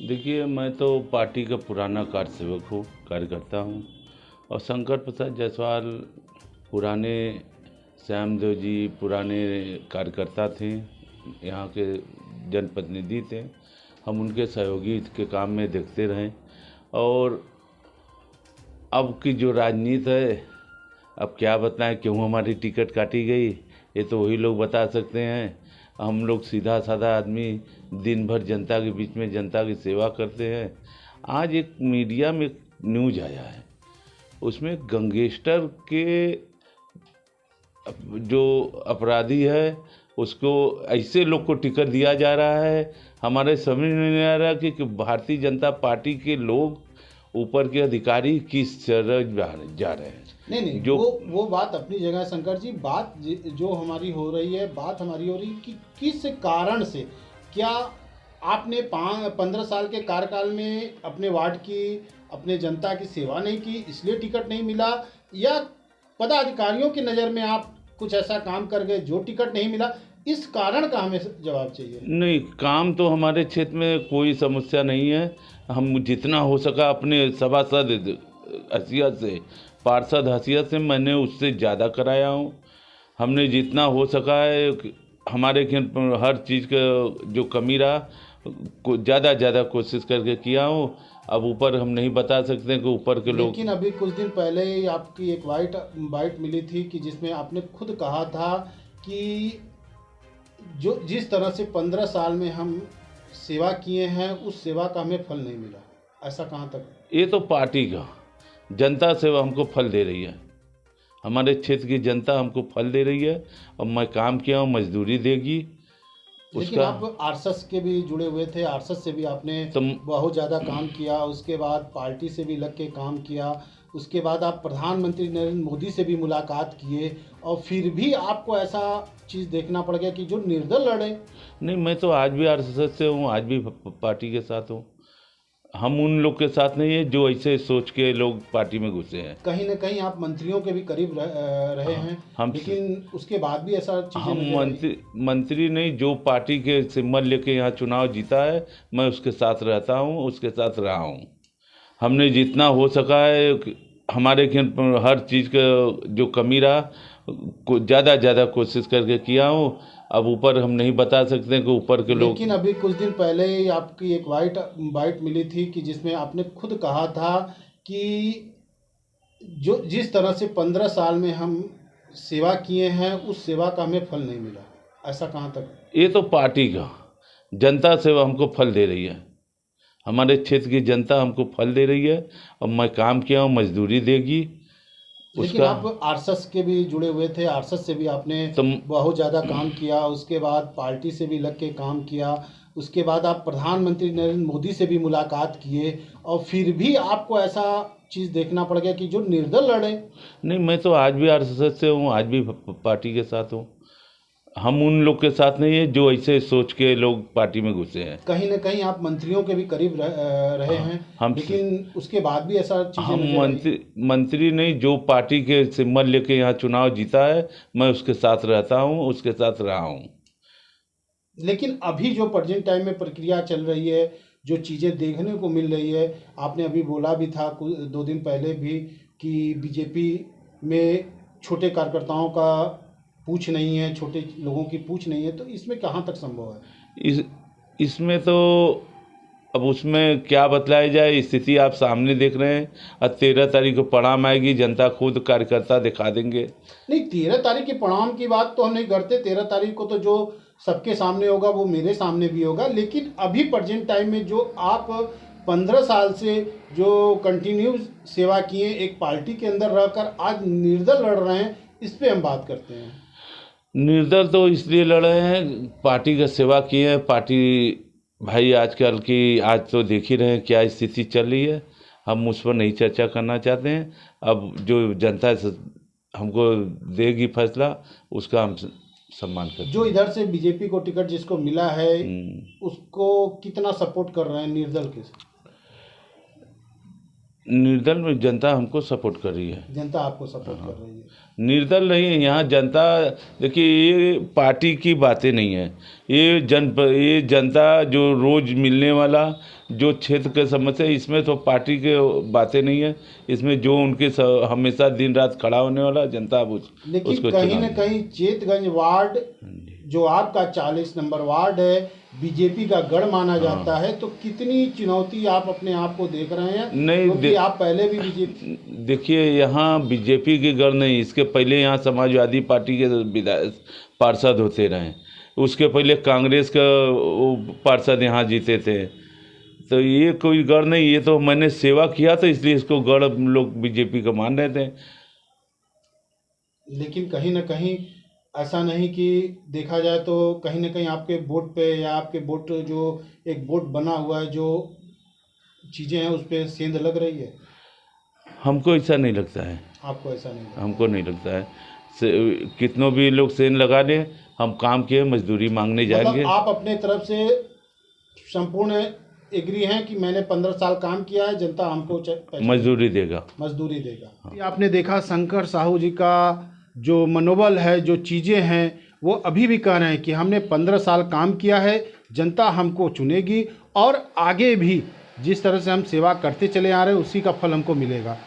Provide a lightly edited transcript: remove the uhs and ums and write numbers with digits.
देखिए, मैं तो पार्टी का पुराना कार्यसेवक हूँ, कार्यकर्ता हूँ। और शंकर प्रसाद जायसवाल पुराने, श्यामदेव जी पुराने कार्यकर्ता थे, यहाँ के जनप्रतिनिधि थे। हम उनके सहयोगी के काम में देखते रहे। और अब की जो राजनीति है, अब क्या बताएं क्यों हमारी टिकट काटी गई, ये तो वही लोग बता सकते हैं। हम लोग सीधा साधा आदमी दिन भर जनता के बीच में जनता की सेवा करते हैं। आज एक मीडिया में न्यूज आया है, उसमें गैंगस्टर के जो अपराधी है उसको ऐसे लोग को टिकट दिया जा रहा है। हमारे समझ में नहीं आ रहा कि भारतीय जनता पार्टी के लोग, ऊपर के अधिकारी किस तरह जा रहे हैं। नहीं जो वो बात अपनी जगह है शंकर जी। बात जो हमारी हो रही है, बात हमारी हो रही है कि किस कारण से, क्या आपने 15 साल के कार्यकाल में अपने वार्ड की, अपने जनता की सेवा नहीं की इसलिए टिकट नहीं मिला, या पदाधिकारियों की नज़र में आप कुछ ऐसा काम कर गए जो टिकट नहीं मिला? इस कारण का हमें जवाब चाहिए। नहीं, काम तो हमारे क्षेत्र में कोई समस्या नहीं है। हम जितना हो सका अपने सभासद हैसियत से, पार्षद हैसियत से, मैंने उससे ज़्यादा कराया हूँ। हमने जितना हो सका है, हमारे हर चीज़ का जो कमी रहा ज़्यादा कोशिश करके किया हूँ। अब ऊपर हम नहीं बता सकते कि ऊपर के लोग। लेकिन अभी कुछ दिन पहले ही आपकी एक बाइट मिली थी कि जिसमें आपने खुद कहा था कि जो जिस तरह से 15 साल में हम सेवा किए हैं उस सेवा का हमें फल नहीं मिला, ऐसा कहाँ तक? ये तो पार्टी का, जनता सेवा हमको फल दे रही है। हमारे क्षेत्र की जनता हमको फल दे रही है। और मैं काम किया हूँ, मजदूरी देगी लेकिन उसका। आप आरएसएस के भी जुड़े हुए थे, आरएसएस से भी आपने तो बहुत ज़्यादा काम किया, उसके बाद पार्टी से भी लग के काम किया, उसके बाद आप प्रधानमंत्री नरेंद्र मोदी से भी मुलाकात किए, और फिर भी आपको ऐसा चीज़ देखना पड़ गया कि जो निर्दल लड़े। नहीं, मैं तो आज भी आरएसएस से हूँ, आज भी पार्टी के साथ हूँ। हम उन लोग के साथ नहीं है जो ऐसे सोच के लोग पार्टी में घुसे हैं। कहीं ना कहीं आप मंत्रियों के भी करीब रहे हैं, हम लेकिन उसके बाद भी ऐसा चीज़ें हम नजर आई। मंत्री नहीं, जो पार्टी के सिंबल लेके यहाँ चुनाव जीता है, मैं उसके साथ रहता हूँ, उसके साथ रहा हूँ। हमने जितना हो सका है, हमारे हर चीज़ का जो कमी रहा ज़्यादा कोशिश करके किया हूँ। अब ऊपर हम नहीं बता सकते कि ऊपर के लोग। लेकिन अभी कुछ दिन पहले ही आपकी एक बाइट मिली थी कि जिसमें आपने खुद कहा था कि जो जिस तरह से 15 साल में हम सेवा किए हैं उस सेवा का हमें फल नहीं मिला, ऐसा कहाँ तक? ये तो पार्टी का, जनता सेवा हमको फल दे रही है। हमारे क्षेत्र की जनता हमको फल दे रही है। और मैं काम किया हूँ, मजदूरी देगी लेकिन उसका। आप आरएसएस के भी जुड़े हुए थे, आरएसएस से भी आपने तो बहुत ज़्यादा काम किया, उसके बाद पार्टी से भी लग के काम किया, उसके बाद आप प्रधानमंत्री नरेंद्र मोदी से भी मुलाकात किए, और फिर भी आपको ऐसा चीज़ देखना पड़ गया कि जो निर्दल लड़े। नहीं, मैं तो आज भी आरएसएस से हूँ, आज भी पार्टी के साथ हूँ। हम उन लोग के साथ नहीं है जो ऐसे सोच के लोग पार्टी में घुसे हैं। कहीं ना कहीं आप मंत्रियों के भी करीब रहे हैं, लेकिन उसके बाद भी ऐसा चीज़ें हम नजर आई। मंत्री नहीं, जो पार्टी के सिंबल लेके यहाँ चुनाव जीता है, मैं उसके साथ रहता हूँ, उसके साथ रहा हूँ। लेकिन अभी जो प्रेजेंट टाइम में प्रक्रिया चल रही है, जो चीज़ें देखने को मिल रही है, आपने अभी बोला भी था 2 दिन पहले भी कि बीजेपी में छोटे कार्यकर्ताओं का पूछ नहीं है, छोटे लोगों की पूछ नहीं है, तो इसमें कहाँ तक संभव है? इसमें तो अब उसमें क्या बतलाया जाए, स्थिति आप सामने देख रहे हैं। और 13 तारीख को परिणाम आएगी, जनता खुद कार्यकर्ता दिखा देंगे। नहीं, 13 तारीख के परिणाम की बात तो हम नहीं करते। 13 तारीख को तो जो सबके सामने होगा वो मेरे सामने भी होगा, लेकिन अभी प्रेजेंट टाइम में जो आप 15 साल से जो कंटिन्यू सेवा किए एक पार्टी के अंदर रहकर आज निर्दल लड़ रहे हैं, इस पे हम बात करते हैं। निर्दल तो इसलिए लड़े हैं, पार्टी का सेवा किए हैं। पार्टी भाई आजकल की, आज तो देख ही रहे हैं क्या स्थिति चल रही है। हम उस पर नहीं चर्चा करना चाहते हैं। अब जो जनता हमको देगी फैसला, उसका हम सम्मान करते हैं। जो इधर से बीजेपी को टिकट जिसको मिला है हम्म। उसको कितना सपोर्ट कर रहे हैं निर्दल के? निर्दल में जनता हमको सपोर्ट कर रही है। जनता आपको सपोर्ट कर रही है? निर्दल नहीं है यहाँ जनता। देखिए ये पार्टी की बातें नहीं है, ये जनता जो रोज मिलने वाला जो क्षेत्र के समस्या, इसमें तो पार्टी के बातें नहीं है। इसमें जो उनके हमेशा दिन रात खड़ा होने वाला जनता अब लेकिन उसको कहीं न कहीं चेतगंज वार्ड जो आपका 40 नंबर वार्ड है, बीजेपी का गढ़ माना जाता है, तो कितनी चुनौती आप अपने आप को देख रहे हैं? नहीं, क्योंकि आप पहले भी बीजेपी। देखिए यहाँ बीजेपी के गढ़ नहीं, इसके पहले यहाँ समाजवादी पार्टी के विधायक पार्षद होते रहे, उसके पहले कांग्रेस का पार्षद यहाँ जीते थे। तो ये कोई गढ़ नहीं, ये तो मैंने सेवा किया तो इसलिए इसको गढ़ लोग बीजेपी का मान रहे थे। लेकिन कहीं ना कहीं ऐसा नहीं कि देखा जाए तो कहीं ना कहीं आपके वोट पे या आपके वोट जो एक वोट बना हुआ है, जो चीज़ें हैं उस पर सेंध लग रही है? हमको ऐसा नहीं लगता है। आपको ऐसा नहीं लगता? हमको नहीं लगता है। कितनों भी लोग सेंध लगा ले, हम काम किए मजदूरी मांगने जाएंगे। मतलब आप अपने तरफ से संपूर्ण एग्री हैं कि मैंने 15 साल काम किया है, जनता हमको मजदूरी देगा। मजदूरी देगा। हाँ। आपने देखा शंकर साहू जी का जो मनोबल है, जो चीज़ें हैं, वो अभी भी कह रहे हैं कि हमने 15 साल काम किया है, जनता हमको चुनेगी और आगे भी जिस तरह से हम सेवा करते चले आ रहे हैं उसी का फल हमको मिलेगा।